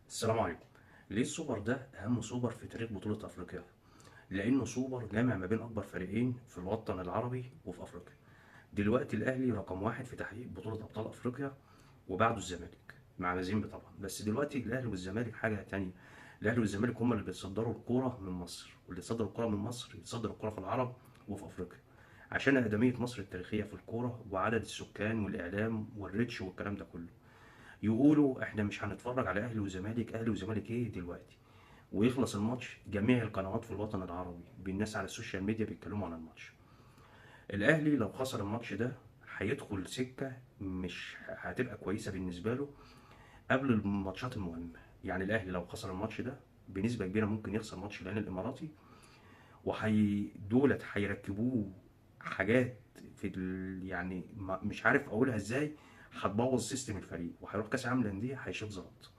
السلام عليكم. ليه السوبر ده أهم سوبر في تاريخ بطولة أفريقيا؟ لأنه سوبر جامع ما بين أكبر فريقين في الوطن العربي وفي أفريقيا. دلوقتي الأهلي رقم واحد في تحقيق بطولة أبطال أفريقيا، وبعده الزمالك مع مازيمبي طبعا. بس دلوقتي الأهلي والزمالك حاجة تانية. الأهلي والزمالك هما اللي بيتصدروا الكورة من مصر، واللي يتصدر الكورة من مصر يتصدر الكورة في العرب وفي أفريقيا، عشان أقدمية مصر التاريخية في الكورة وعدد السكان والإعلام والريتش والكلام ده كله. يقولوا احنا مش هنتفرج على اهلي وزمالك، اهلي وزمالك ايه دلوقتي، ويخلص الماتش جميع القنوات في الوطن العربي بالناس على السوشيال ميديا بيتكلموا عن الماتش. الاهلي لو خسر الماتش ده هيدخل سكة مش هتبقى كويسة بالنسبة له قبل الماتشات المهمة. يعني الاهلي لو خسر الماتش ده بنسبة كبيرة ممكن يخسر ماتش العين الاماراتي، دولت هيركبوه حاجات في يعني مش عارف اقولها ازاي، هتبوظ سيستم الفريق وهيروح كاس العالم للانديه هيشيل زلط.